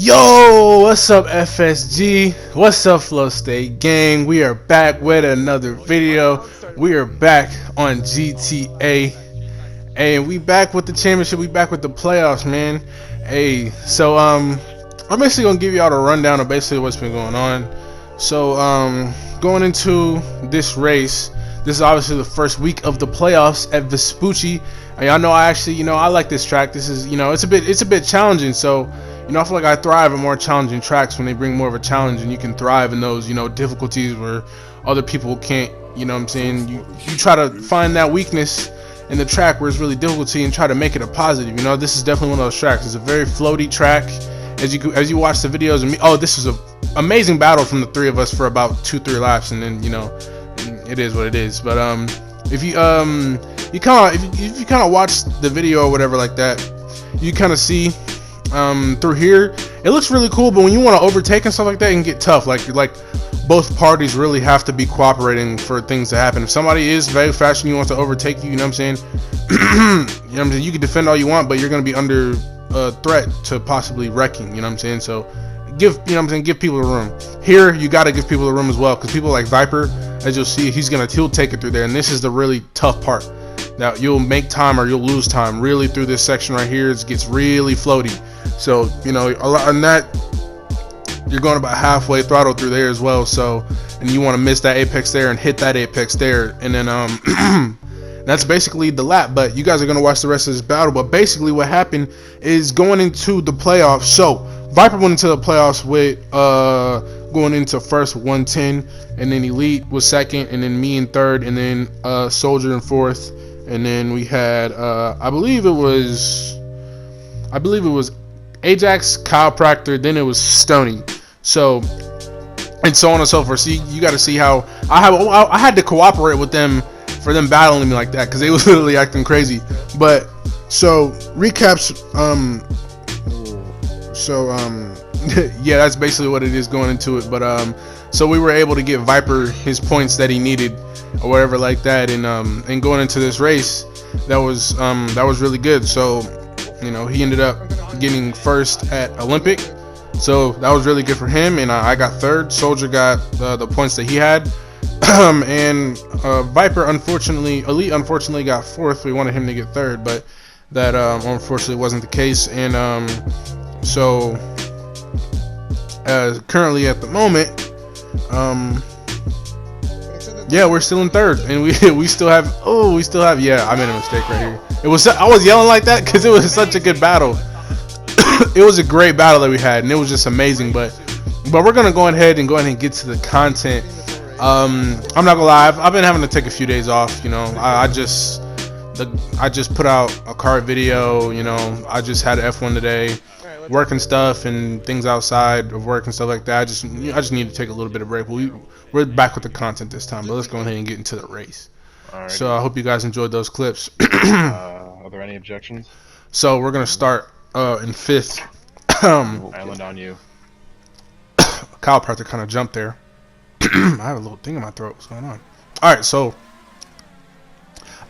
Yo, what's up FSG? What's up Flow State Gang? We are back with another video. We are back on GTA. And we back with the championship. We back with the playoffs, man. Hey, so I'm basically gonna give you all the rundown of basically what's been going on. So going into this race, this is obviously the first week of the playoffs at Vespucci. And y'all know I like this track. This is, it's a bit challenging. So I feel like I thrive at more challenging tracks when they bring more of a challenge, and you can thrive in those, difficulties where other people can't. You know what I'm saying? You try to find that weakness in the track where it's really difficulty and try to make it a positive. This is definitely one of those tracks. It's a very floaty track. As you watch the videos, and this is an amazing battle from the three of us for about 2-3 laps, and then it is what it is. But if you kind of watch the video or whatever like that, you kind of see through here it looks really cool, but when you want to overtake and stuff like that, it can get tough. Like both parties really have to be cooperating for things to happen. If somebody is very fast and you want to overtake you, you know what I'm saying, you can defend all you want, but you're going to be under threat to possibly wrecking, you know what I'm saying. So give people the room. Here you got to give people the room as well, because people like Viper, as you'll see, he'll take it through there, and this is the really tough part. Now you'll make time or you'll lose time really through this section right here. It gets really floaty. So a lot on that, you're going about halfway throttle through there as well. So, and you want to miss that apex there and hit that apex there, and then that's basically the lap. But you guys are going to watch the rest of this battle. But basically what happened is, going into the playoffs, so Viper went into the playoffs with going into first 110, and then Elite was second, and then me in third, and then Soldier in fourth, and then we had I believe it was Ajax, Chiropractor, then it was Stony. So, and so on and so forth. So you got to see how I had to cooperate with them for them battling me like that, because they was literally acting crazy. But so recaps. Yeah, that's basically what it is going into it. But so we were able to get Viper his points that he needed or whatever like that, and going into this race, that was really good. So he ended up getting first at Olympic, so that was really good for him, and I got third. Soldier got the points that he had, and Viper Elite unfortunately got fourth. We wanted him to get third, but that unfortunately wasn't the case. And so currently at the moment, yeah, we're still in third, and we still have yeah, I made a mistake right here. I was yelling like that because it was such a good battle. It was a great battle that we had, and it was just amazing. But we're gonna go ahead and get to the content. I'm not gonna lie, I've been having to take a few days off. I just put out a car video. I just had F1 today, work and stuff and things outside of work and stuff like that. I just need to take a little bit of break. We're back with the content this time, but let's go ahead and get into the race. Alrighty. So I hope you guys enjoyed those clips. Are there any objections? So we're gonna start in fifth. Island on you. Chiropractor kind of jumped there. I have a little thing in my throat. What's going on? All right, so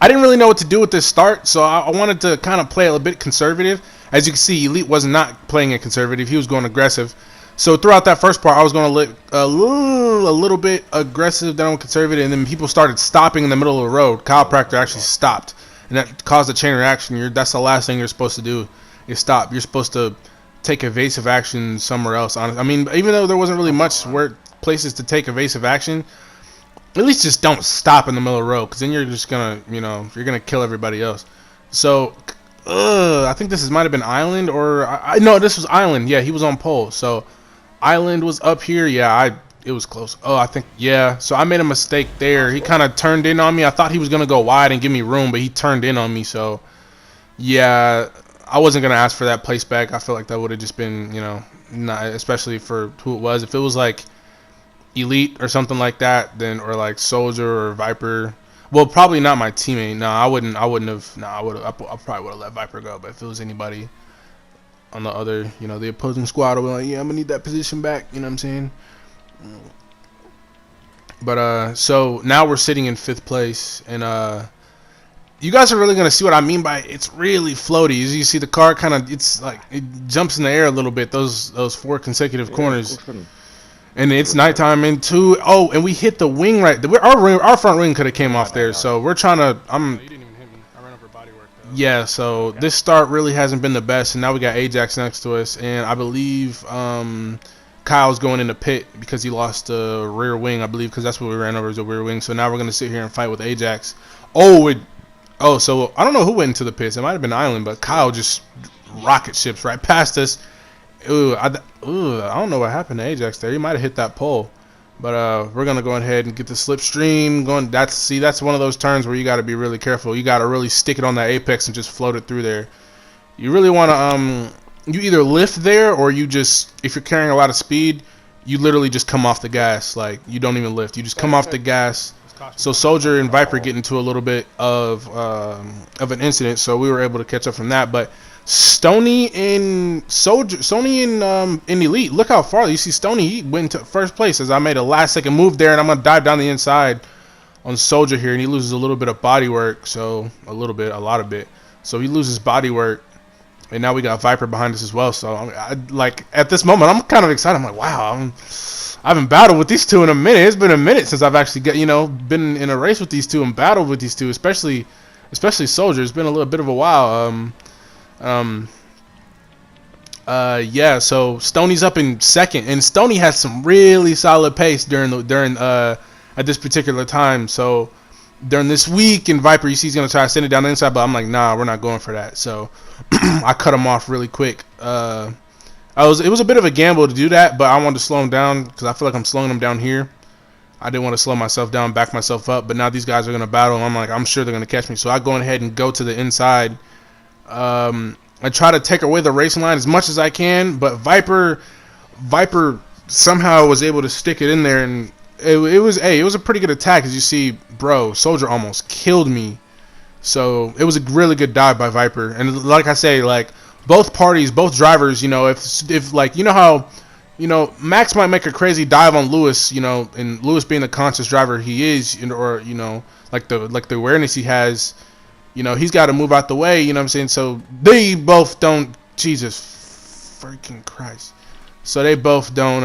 I didn't really know what to do with this start, so I wanted to kind of play a little bit conservative. As you can see, Elite was not playing it conservative. He was going aggressive. So throughout that first part, I was going to look a little bit aggressive, then conservative, and then people started stopping in the middle of the road. Chiropractor actually stopped, and that caused a chain reaction. That's the last thing you're supposed to do, is stop. You're supposed to take evasive action somewhere else. Even though there wasn't really much places to take evasive action, at least just don't stop in the middle of the road, because then you're just gonna, you're gonna kill everybody else. So I think this might have been Island, or no, this was Island. Yeah, he was on pole. So Island was up here. Yeah, it was close. I think, yeah. So I made a mistake there. He kind of turned in on me. I thought he was gonna go wide and give me room, but he turned in on me. So yeah, I wasn't gonna ask for that place back. I feel like that would have just been, not, especially for who it was. If it was like Elite or something like that, then, or like Soldier or Viper. Well, probably not my teammate. No, I wouldn't have. No, I probably would have let Viper go. But if it was anybody on the other, the opposing squad, I would be like, yeah, I'm gonna need that position back. You know what I'm saying? But so now we're sitting in fifth place, and you guys are really gonna see what I mean by it's really floaty. As you see, the car kind of it's like it jumps in the air a little bit. Those 4 consecutive corners, and it's nighttime into and we hit the wing right. Our front wing could have came off there, so we're trying to. You didn't even hit me. I ran over bodywork though. Yeah, so this start really hasn't been the best, and now we got Ajax next to us, and I believe Kyle's going in the pit because he lost the rear wing, I believe, because that's what we ran over as a rear wing. So now we're gonna sit here and fight with Ajax. So I don't know who went into the pits. It might have been Island, but Kyle just rocket ships right past us. I don't know what happened to Ajax there. He might have hit that pole. But we're gonna go ahead and get the slipstream going. That's one of those turns where you got to be really careful. You got to really stick it on that apex and just float it through there. You really want to you either lift there or you just, if you're carrying a lot of speed, you literally just come off the gas. Like you don't even lift. You just come off the gas. So Soldier and Viper get into a little bit of an incident, so we were able to catch up from that. But Stony and Elite, look how far. You see Stony, he went into first place as I made a last second move there, and I'm gonna dive down the inside on Soldier here, and he loses a little bit of body work. So a lot of bit. So he loses body work, and now we got Viper behind us as well. So like at this moment, I'm kind of excited. I'm like, wow, I haven't battled with these two in a minute. It's been a minute since I've actually been in a race with these two and battled with these two, especially Soldier. It's been a little bit of a while. Yeah, so Stoney's up in second, and Stoney has some really solid pace during at this particular time. So during this week, and Viper, you see, he's gonna try to send it down the inside, but I'm like, nah, we're not going for that. So I cut him off really quick. It was a bit of a gamble to do that, but I wanted to slow him down because I feel like I'm slowing him down here. I didn't want to slow myself down, back myself up, but now these guys are gonna battle, and I'm sure they're gonna catch me. So I go ahead and go to the inside. I try to take away the racing line as much as I can, but Viper somehow was able to stick it in there, and it was a pretty good attack. As you see, bro, Soldier almost killed me. So it was a really good dive by Viper, and like I say, like both parties, both drivers, if like how Max might make a crazy dive on Lewis, and Lewis being the conscious driver he is, or like the awareness he has. He's got to move out the way, you know what I'm saying? So they both don't, Jesus freaking Christ. So they both don't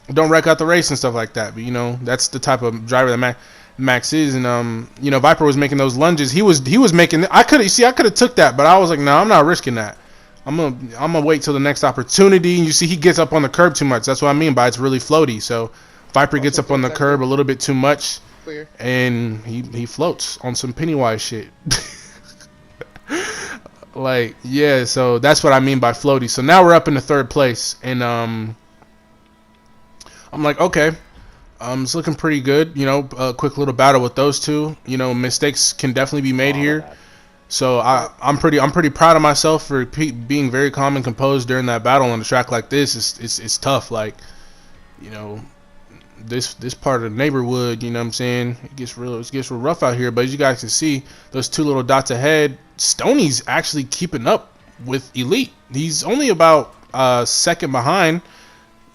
wreck out the race and stuff like that. But, that's the type of driver that Max is. And, Viper was making those lunges. He was making, I could have took that, but I was like, no, I'm not risking that. I'm gonna wait till the next opportunity. And you see he gets up on the curb too much. That's what I mean by it's really floaty. So Viper gets up on the curb a little bit too much. And he floats on some Pennywise shit. Like, yeah, so that's what I mean by floaty. So now we're up in the third place, and I'm like, okay, it's looking pretty good. A quick little battle with those two. Mistakes can definitely be made here. So I'm pretty proud of myself for being very calm and composed during that battle on a track like this. It's tough, like, this part of the neighborhood, you know what I'm saying, it gets real rough out here. But as you guys can see, those two little dots ahead, Stoney's actually keeping up with Elite. He's only about second behind.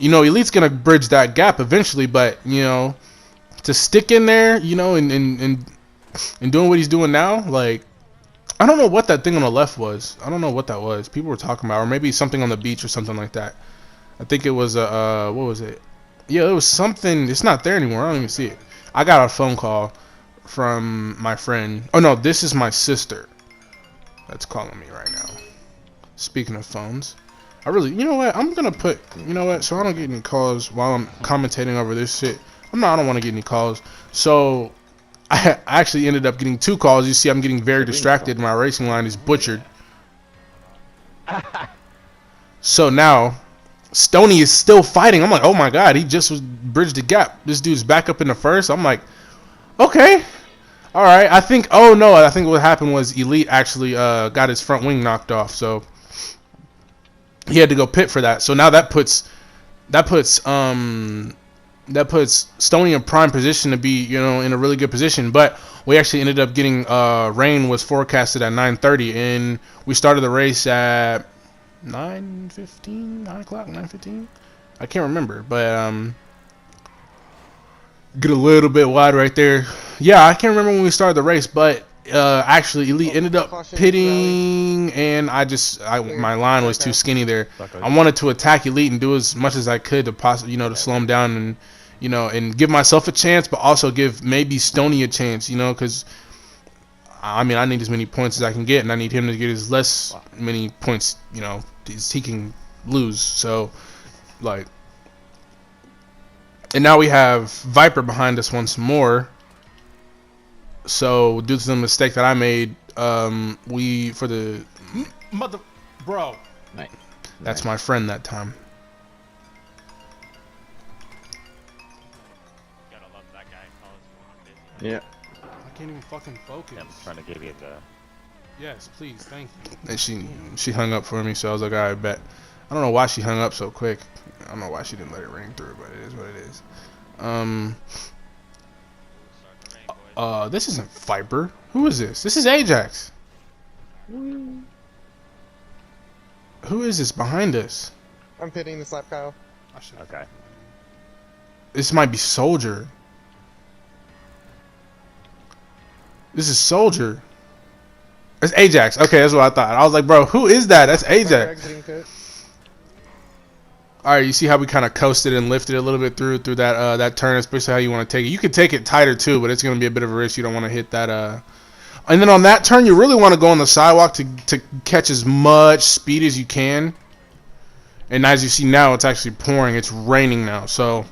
Elite's gonna bridge that gap eventually, but to stick in there, and doing what he's doing now, like, I don't know what that thing on the left was. I don't know what that was. People were talking about, or maybe something on the beach or something like that. I think it was what was it? Yeah, it was something. It's not there anymore. I don't even see it. I got a phone call from my friend. Oh no, this is my sister that's calling me right now. Speaking of phones, I'm gonna put, so I don't get any calls while I'm commentating over this shit. I don't want to get any calls. So I actually ended up getting 2 calls. You see, I'm getting very distracted. My racing line is butchered. So now Stoney is still fighting. I'm like, oh my god, he just bridged the gap. This dude's back up in the first. I'm like, okay, all right. I think what happened was Elite actually got his front wing knocked off, so he had to go pit for that. So now that puts Stoney in prime position to be in a really good position. But we actually ended up getting rain was forecasted at 9:30, and we started the race at 9:15, 9 o'clock, 9:15. I can't remember, but get a little bit wide right there. Yeah, I can't remember when we started the race, but Actually, Elite ended up pitting, and my line was too skinny there. I wanted to attack Elite and do as much as I could to possibly, to slow him down and, and give myself a chance, but also give maybe Stoney a chance, because I mean, I need as many points as I can get, and I need him to get as less many points, as he can lose. So, like, and now we have Viper behind us once more. So, due to the mistake that I made, for the mother, bro. Nice. That's my friend that time. Gotta love that guy. Yeah. I can't even fucking focus. I'm trying to give you the. Yes, please, thank you. And she hung up for me, so I was like, alright, bet. I don't know why she hung up so quick. I don't know why she didn't let it ring through, but it is what it is. This isn't Viper. Who is this? This is Ajax. Who is this behind us? I'm pitting the slap, Kyle. Okay. This might be Soldier. This is Soldier. It's Ajax. Okay, that's what I thought. I was like, bro, who is that? That's Ajax. Alright, you see how we kind of coasted and lifted a little bit through that that turn, especially how you want to take it. You could take it tighter too, but it's going to be a bit of a risk. You don't want to hit that. And then on that turn, you really want to go on the sidewalk to catch as much speed as you can. And as you see now, it's actually pouring. It's raining now. So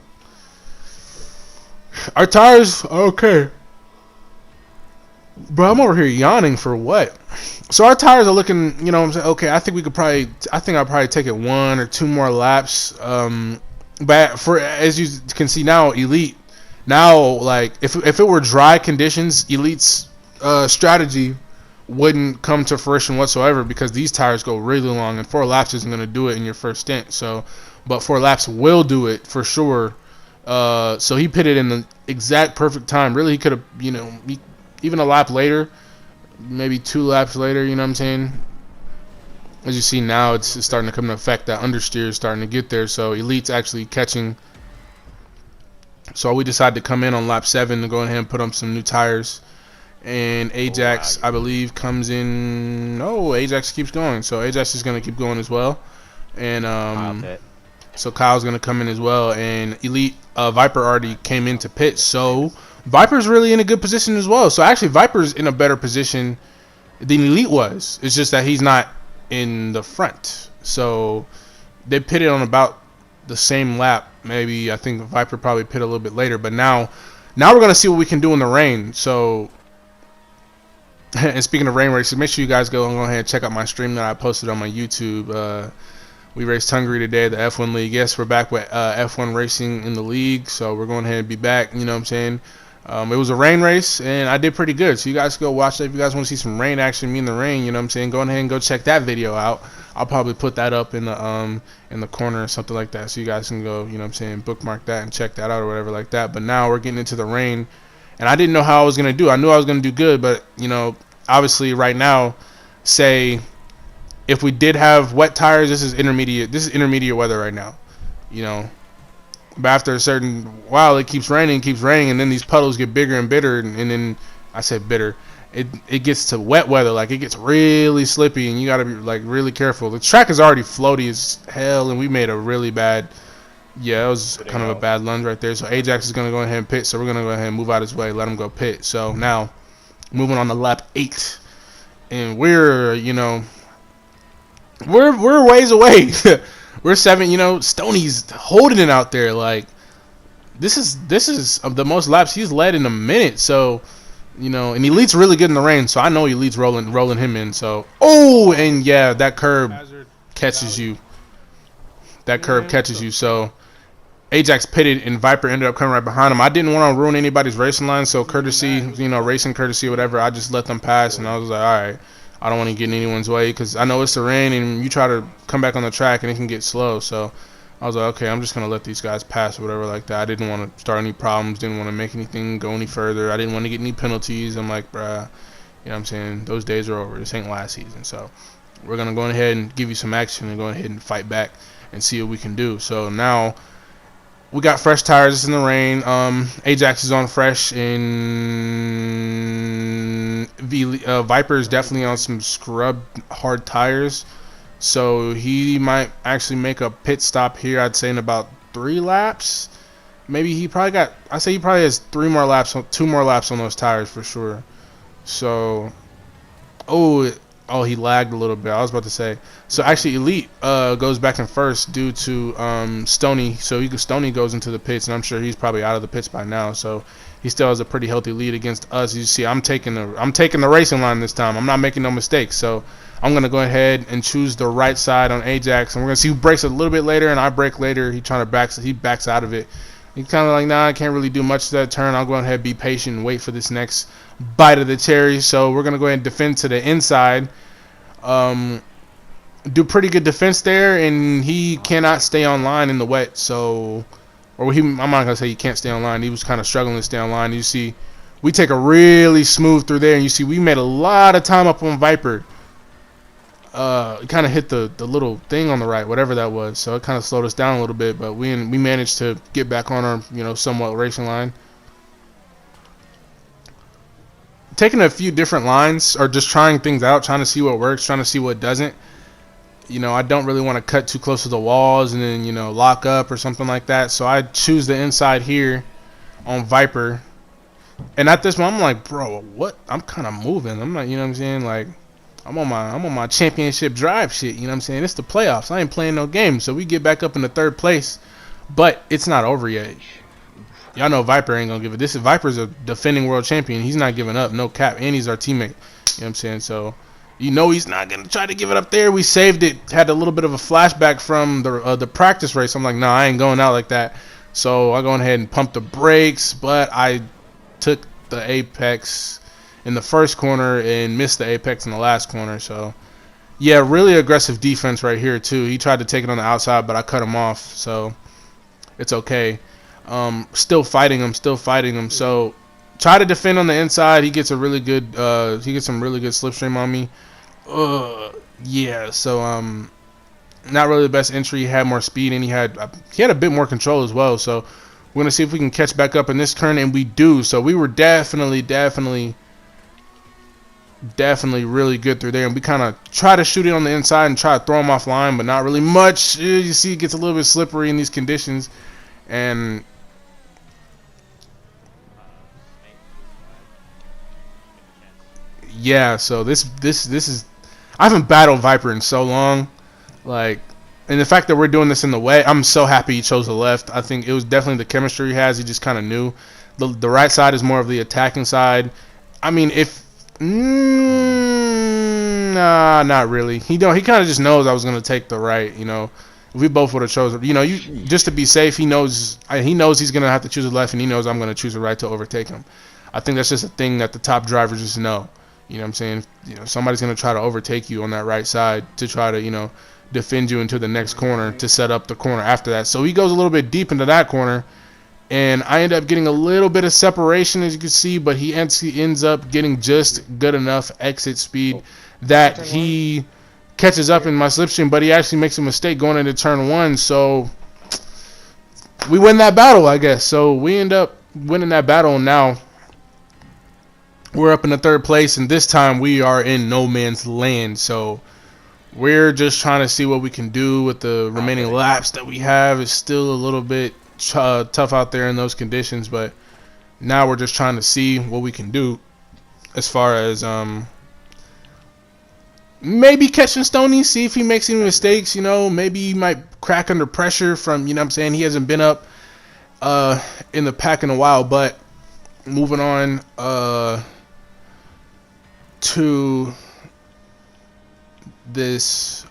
our tires are okay. Bro, I'm over here yawning for what? So our tires are looking, what I'm saying? Okay, I think I'll probably take it 1 or 2 more laps. But as you can see now, Elite, now, like, if it were dry conditions, Elite's strategy wouldn't come to fruition whatsoever because these tires go really long, and 4 laps isn't going to do it in your first stint. So, but 4 laps will do it for sure. So he pitted in the exact perfect time. Really, he could have, even a lap later, maybe 2 laps later, you know what I'm saying? As you see now, it's starting to come into effect. That understeer is starting to get there, so Elite's actually catching. So we decided to come in on lap 7 to go ahead and put on some new tires. And Ajax, I believe, comes in. No, Ajax keeps going. So Ajax is going to keep going as well. And so Kyle's going to come in as well. And Elite, Viper already came into pit. So Viper's really in a good position as well. So actually, Viper's in a better position than Elite was. It's just that he's not in the front. So they pitted on about the same lap. Maybe I think Viper probably pit a little bit later. But now we're gonna see what we can do in the rain. So, and speaking of rain races, make sure you guys go ahead and check out my stream that I posted on my YouTube. We raced Hungary today, the F1 League. Yes, we're back with F1 racing in the league. So we're going ahead and be back. You know what I'm saying? It was a rain race, and I did pretty good. So you guys go watch that. If you guys want to see some rain action, me in the rain, you know what I'm saying, go ahead and go check that video out. I'll probably put that up in the corner or something like that, so you guys can go, you know what I'm saying, bookmark that and check that out or whatever like that. But now we're getting into the rain, and I didn't know how I was gonna do. I knew I was gonna do good, but obviously right now, say if we did have wet tires, this is intermediate weather right now, But after a certain while, it keeps raining, and then these puddles get bigger and bitter, and then I said bitter. It gets to wet weather, like it gets really slippy, and you gotta be like really careful. The track is already floaty as hell, and we made a really bad. Yeah, it was kind of a bad lunge right there. So Ajax is gonna go ahead and pit. So we're gonna go ahead and move out his way, let him go pit. So now, moving on to lap 8, and we're we're ways away. We're 7, Stoney's holding it out there. Like, this is the most laps he's led in a minute. So, and Elite's really good in the rain. So I know Elite's rolling him in. So, and yeah, that curb catches you. That curb catches you. So Ajax pitted, and Viper ended up coming right behind him. I didn't want to ruin anybody's racing line. So courtesy, racing courtesy, whatever. I just let them pass, and I was like, all right. I don't want to get in anyone's way because I know it's the rain and you try to come back on the track and it can get slow. So I was like, okay, I'm just going to let these guys pass or whatever like that. I didn't want to start any problems, didn't want to make anything go any further. I didn't want to get any penalties. I'm like, bruh, what I'm saying? Those days are over. This ain't last season. So we're going to go ahead and give you some action and go ahead and fight back and see what we can do. So now we got fresh tires. It's in the rain. Ajax is on fresh, and Viper is definitely on some scrubbed hard tires, so he might actually make a pit stop here. I'd say in about 3 laps. Maybe he probably got. I say he probably has 3 more laps, 2 more laps on those tires for sure. So, oh, he lagged a little bit. I was about to say. So actually, Elite goes back in first due to Stoney. So Stoney goes into the pits, and I'm sure he's probably out of the pits by now. So he still has a pretty healthy lead against us. You see, I'm taking the racing line this time. I'm not making no mistakes. So I'm gonna go ahead and choose the right side on Ajax, and we're gonna see who brakes a little bit later, and I brake later. He backs out of it. He's kind of like, nah, I can't really do much to that turn. I'll go ahead, be patient, and wait for this next bite of the cherry. So we're gonna go ahead and defend to the inside. Do pretty good defense there, and he cannot stay on line in the wet. So, I'm not gonna say he can't stay on line. He was kind of struggling to stay on line. You see, we take a really smooth through there, and you see we made a lot of time up on Viper. Kind of hit the little thing on the right, whatever that was. So it kind of slowed us down a little bit, but we managed to get back on our somewhat racing line. Taking a few different lines, or just trying things out, trying to see what works, trying to see what doesn't. I don't really want to cut too close to the walls and then lock up or something like that. So I choose the inside here on Viper. And at this moment, I'm like, bro, what? I'm kind of moving. I'm not, what I'm saying, like. I'm on my championship drive shit, you know what I'm saying? It's the playoffs. I ain't playing no games. So we get back up in the 3rd place. But it's not over yet. Y'all know Viper ain't gonna give it. Viper's a defending world champion. He's not giving up, no cap, and he's our teammate. You know what I'm saying? So he's not gonna try to give it up there. We saved it. Had a little bit of a flashback from the practice race. I'm like, nah, I ain't going out like that. So I go ahead and pump the brakes, but I took the apex in the first corner and missed the apex in the last corner. So yeah, really aggressive defense right here too. He tried to take it on the outside, but I cut him off, so it's okay. Still fighting him. So try to defend on the inside. He gets some really good slipstream on me. Yeah, so not really the best entry. He had more speed, and he had a bit more control as well. So we're gonna see if we can catch back up in this turn, and we do. So we were definitely really good through there, and we kind of try to shoot it on the inside and try to throw him offline, but not really much. You see, it gets a little bit slippery in these conditions, and yeah. So this is, I haven't battled Viper in so long, like, and the fact that we're doing this in the way, I'm so happy he chose the left. I think it was definitely the chemistry he has. He just kind of knew the right side is more of the attacking side. I mean, if nah, not really. He kind of just knows I was gonna take the right. If we both would have chosen, just to be safe, he knows he's gonna have to choose the left, and he knows I'm gonna choose the right to overtake him. I think that's just a thing that the top drivers just know. You know what I'm saying? Somebody's gonna try to overtake you on that right side to try to defend you into the next corner to set up the corner after that. So he goes a little bit deep into that corner. And I end up getting a little bit of separation, as you can see, but he ends up getting just good enough exit speed that he catches up in my slipstream, but he actually makes a mistake going into turn 1. So we win that battle, I guess. So we end up winning that battle, and now we're up in the 3rd place, and this time we are in no man's land. So we're just trying to see what we can do with the remaining laps that we have. It's still a little bit tough out there in those conditions, but now we're just trying to see what we can do as far as maybe catching Stoney, see if he makes any mistakes. Maybe he might crack under pressure from, what I'm saying, he hasn't been up in the pack in a while. But moving on to this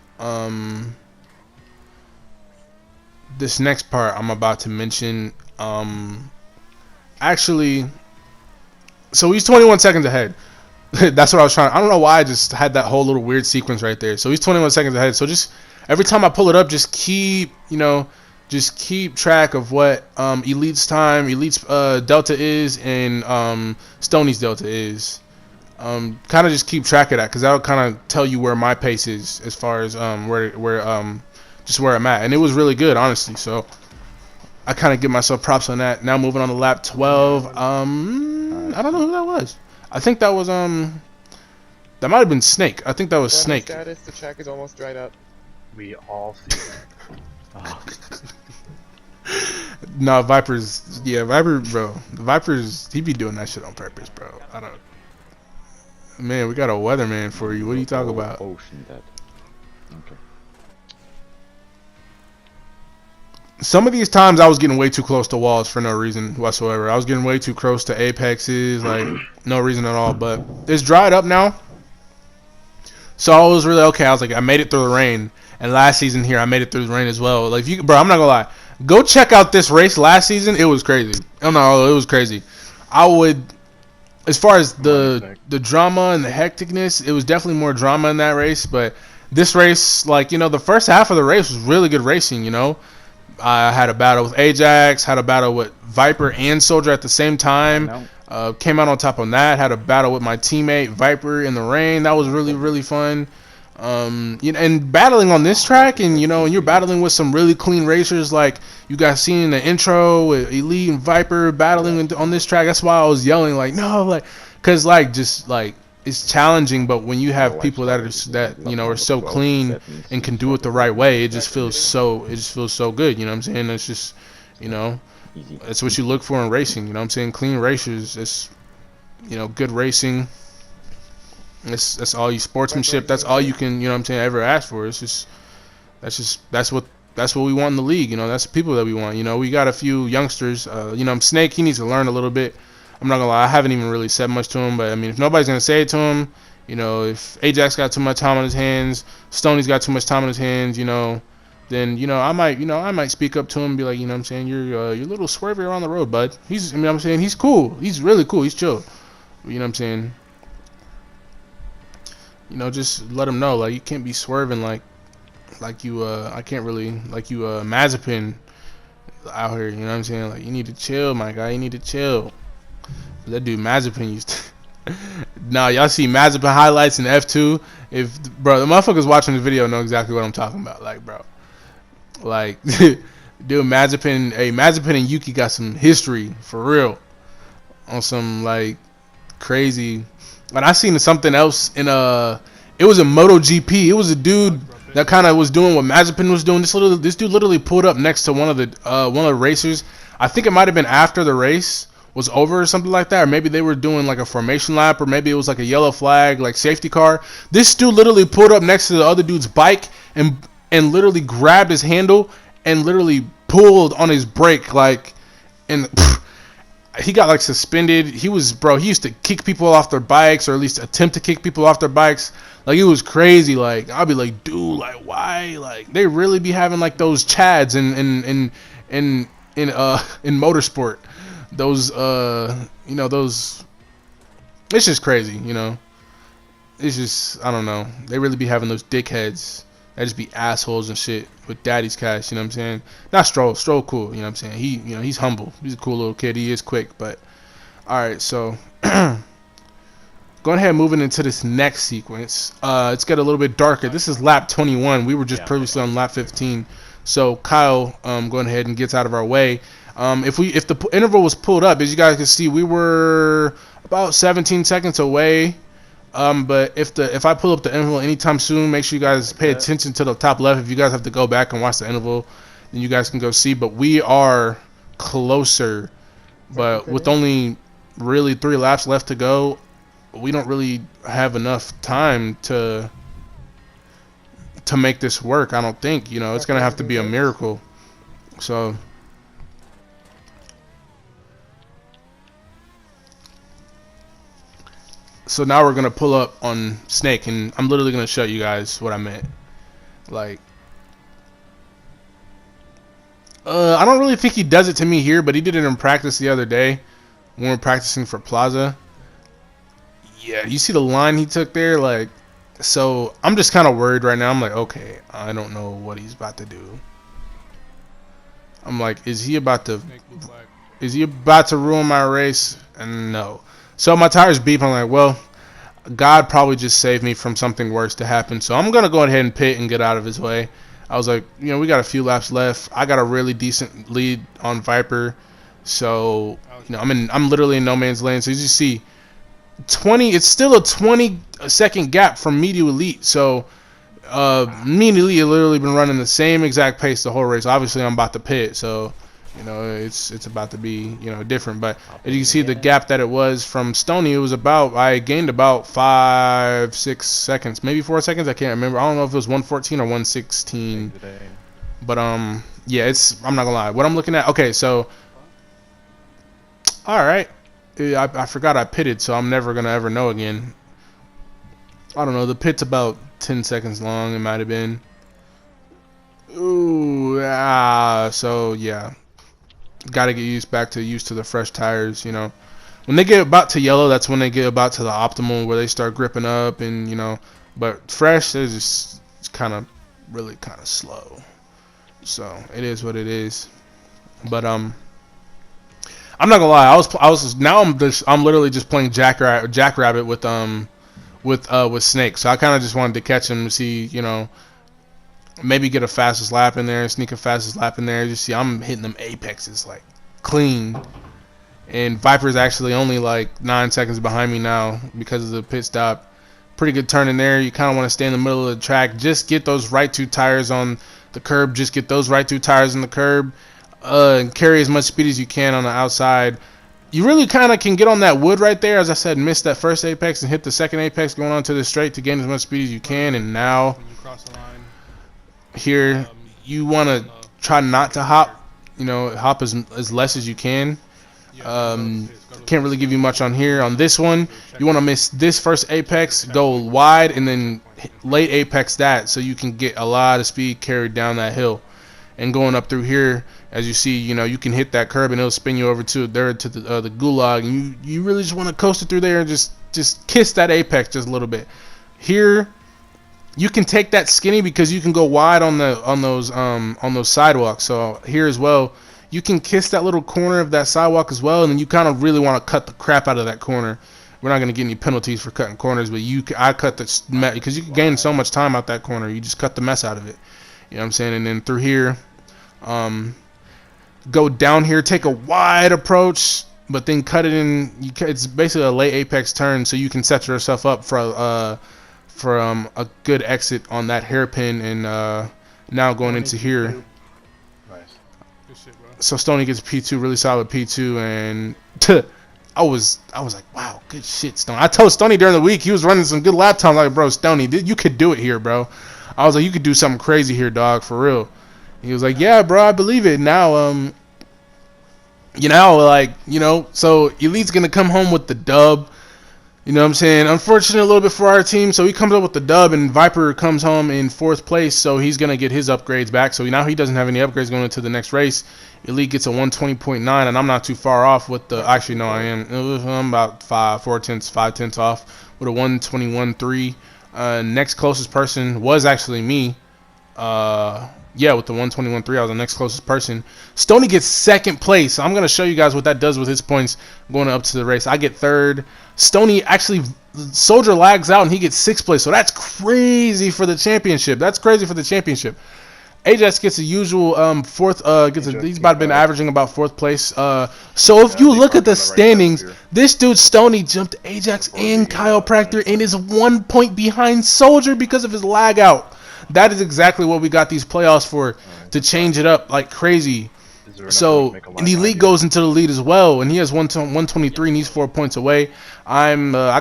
this next part I'm about to mention. Actually, so he's 21 seconds ahead. That's what I was trying. I don't know why I just had that whole little weird sequence right there. So he's 21 seconds ahead. So just every time I pull it up, just keep track of what Elite's delta is and Stoney's delta is. Kind of just keep track of that, because that'll kind of tell you where my pace is as far as just where I'm at. And it was really good, honestly. So I kind of give myself props on that. Now moving on to lap 12. I don't know who that was. I think that was That might have been Snake. I think that was Weapon Snake. status, the check is almost dried up. We all see that. No, Viper's. Yeah, Viper, bro. Viper's. He be doing that shit on purpose, bro. I don't. Man, we got a weatherman for you. What are you talking about? Ocean dead. Okay. Some of these times I was getting way too close to walls for no reason whatsoever. I was getting way too close to apexes, like no reason at all. But it's dried up now, so I was really okay. I was like, I made it through the rain, and last season here I made it through the rain as well. Like, bro, I'm not gonna lie. Go check out this race last season. It was crazy. Oh no, it was crazy. I would, as far as the drama and the hecticness, it was definitely more drama in that race. But this race, like, the first half of the race was really good racing. I had a battle with Ajax, had a battle with Viper and Soldier at the same time. Came out on top on that. Had a battle with my teammate Viper in the rain. That was really, really fun. And battling on this track, and you're battling with some really clean racers, like you guys seen in the intro with Elite and Viper battling on this track. That's why I was yelling, like, no, like, because it's challenging, but when you have people that are so clean and can do it the right way, it just feels so good. You know what I'm saying? It's just, that's what you look for in racing. You know what I'm saying? Clean racers. It's, good racing. That's all you sportsmanship. That's all you can, ever ask for. It's just that's what we want in the league. That's the people that we want. We got a few youngsters. Snake, he needs to learn a little bit. I'm not gonna lie, I haven't even really said much to him, but I mean, if nobody's gonna say it to him, if Ajax got too much time on his hands, Stoney's got too much time on his hands, then I might speak up to him and be like, what I'm saying, you're a little swervy around the road, bud. He's cool. He's really cool. He's chill. You know what I'm saying? Just let him know, like, you can't be swerving like you I can't really like you Mazepin out here. You know what I'm saying? Like, you need to chill, my guy. You need to chill. That dude Mazepin used to. Nah, y'all see Mazepin highlights in F2. Bro, the motherfuckers watching the video know exactly what I'm talking about. Like, bro, like, dude, Mazepin. Hey, Mazepin and Yuki got some history for real on some like crazy. But I seen something else in it was a MotoGP. It was a dude that kind of was doing what Mazepin was doing. This dude literally pulled up next to one of the racers. I think it might have been after the race was over or something like that, or maybe they were doing like a formation lap, or maybe it was like a yellow flag, like safety car. This dude literally pulled up next to the other dude's bike and literally grabbed his handle and literally pulled on his brake, like, and he got like suspended. He used to kick people off their bikes, or at least attempt to kick people off their bikes. Like, it was crazy. Like, I'll be like, dude, like, why? Like, they really be having like those chads in motorsport. Those those, it's just crazy. It's just, I don't know, they really be having those dickheads that just be assholes and shit with daddy's cash. You know what I'm saying? Not Stroll cool. You know what I'm saying? He's humble. He's a cool little kid. He is quick. But all right, so going ahead and moving into this next sequence. It's got a little bit darker. This is lap 21. We were just previously on lap 15. So Kyle going ahead and gets out of our way. If the interval was pulled up, as you guys can see, we were about 17 seconds away. But if I pull up the interval anytime soon, make sure you guys pay attention to the top left. If you guys have to go back and watch the interval, then you guys can go see. But we are closer. But with only really 3 laps left to go, we don't really have enough time to make this work. I don't think. It's gonna have to be a miracle. So. So now we're gonna pull up on Snake, and I'm literally gonna show you guys what I meant. Like, I don't really think he does it to me here, but he did it in practice the other day when we were practicing for Plaza. Yeah, you see the line he took there, like. So I'm just kind of worried right now. I'm like, okay, I don't know what he's about to do. I'm like, is he about to ruin my race? And no. So my tires beep. I'm like, well, God probably just saved me from something worse to happen. So I'm gonna go ahead and pit and get out of his way. I was like, we got a few laps left. I got a really decent lead on Viper. So I'm literally in no man's lane. So as you see, 20. It's still a 20-second gap from me to elite. So me and elite have literally been running the same exact pace the whole race. Obviously, I'm about to pit, so you know it's about to be different. But as you can see, the gap that it was from Stony, it was about I gained about 5-6 seconds, maybe 4 seconds. I can't remember. I don't know if it was 114 or 116. But yeah, I'm not gonna lie. What I'm looking at. Okay, so all right. I forgot I pitted, so I'm never gonna ever know again. I don't know. The pit's about 10 seconds long. It might have been. Ooh, so yeah, gotta get used to the fresh tires. When they get about to yellow, that's when they get about to the optimal where they start gripping up, and but fresh is just really kind of slow. So it is what it is. But I'm not gonna lie. I'm literally just playing Jackrabbit with Snake. So I kind of just wanted to catch him to see, maybe get a fastest lap in there, sneak a fastest lap in there. Just see, I'm hitting them apexes like clean. And Viper's actually only like 9 seconds behind me now because of the pit stop. Pretty good turn in there. You kind of want to stay in the middle of the track. Just get those right two tires on the curb. Just get those right two tires on the curb. And carry as much speed as you can on the outside. You really kind of can get on that wood right there. As I said, miss that first apex and hit the second apex going on to the straight to gain as much speed as you can. And now here you want to try not to hop. Hop as less as you can. Can't really give you much on here. On this one, you want to miss this first apex, go wide, and then late apex that, so you can get a lot of speed carried down that hill. And going up through here, as you see, you can hit that curb and it'll spin you over to the gulag, and you really just want to coast it through there and just kiss that apex just a little bit. Here, you can take that skinny because you can go wide on those sidewalks. So here as well, you can kiss that little corner of that sidewalk as well, and then you kind of really want to cut the crap out of that corner. We're not going to get any penalties for cutting corners, but I cut the because you can gain so much time out that corner. You just cut the mess out of it. You know what I'm saying? And then through here, go down here, take a wide approach, but then cut it in. It's basically a late apex turn, so you can set yourself up for a good exit on that hairpin. And now going into here. So Stoney gets P2, really solid P2, and I was like, wow, good shit, Stoney. I told Stoney during the week he was running some good lap times. Like, bro, Stoney, you could do it here, bro. I was like, you could do something crazy here, dog, for real. He was like, yeah, bro, I believe it. Now, so Elite's gonna come home with the dub. You know what I'm saying? Unfortunate a little bit for our team. So he comes up with the dub, and Viper comes home in 4th place. So he's going to get his upgrades back. So now he doesn't have any upgrades going into the next race. Elite gets a 120.9, and I'm not too far off with the... Actually, no, I am. I'm about 5 tenths off with a 121.3. Next closest person was actually me. Yeah, with the 121.3, I was the next closest person. Stoney gets 2nd place. I'm going to show you guys what that does with his points going up to the race. I get 3rd. Stoney actually, Soldier lags out and he gets 6th place. So that's crazy for the championship. Ajax gets the usual 4th. He's about to been averaging about 4th place. So if you look at the standings, this dude Stoney jumped Ajax and Chiropractor and is 1 point behind Soldier because of his lag out. That is exactly what we got these playoffs for, to change it up like crazy. So the Elite goes into the lead as well, and he has 123 and he's 4 points away. I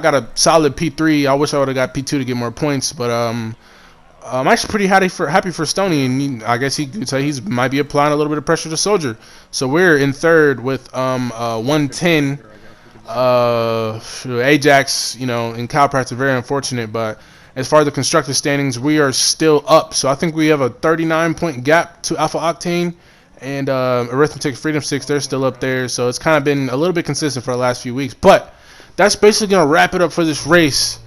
got a solid P3. I wish I would have got P2 to get more points, but I'm actually pretty happy for Stoney, and I guess he could say he might be applying a little bit of pressure to Soldier. So we're in 3rd with 110. Ajax, and Chiropractor very unfortunate, but as far as the constructor standings, we are still up. So I think we have a 39-point gap to Alpha Octane. And Arithmetic Freedom 6, they're still up there. So it's kind of been a little bit consistent for the last few weeks. But that's basically going to wrap it up for this race.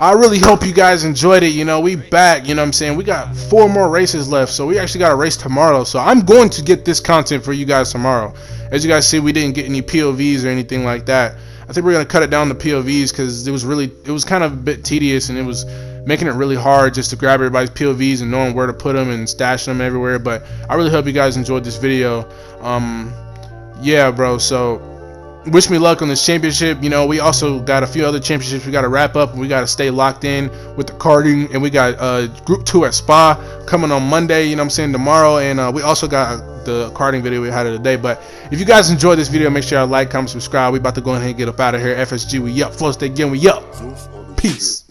I really hope you guys enjoyed it. We back, what I'm saying? We got 4 more races left. So we actually got a race tomorrow. So I'm going to get this content for you guys tomorrow. As you guys see, we didn't get any POVs or anything like that. I think we're going to cut it down to POVs because it was kind of a bit tedious, and it was making it really hard just to grab everybody's POVs and knowing where to put them and stash them everywhere. But I really hope you guys enjoyed this video. Yeah, bro. So wish me luck on this championship. You know, we also got a few other championships we got to wrap up, and we got to stay locked in with the karting. And we got Group 2 at Spa coming on Monday, you know what I'm saying, tomorrow. And we also got the karting video we had today. But if you guys enjoyed this video, make sure y'all like, comment, subscribe. We about to go ahead and get up out of here. FSG, we up. Flow State Game, we up. Peace.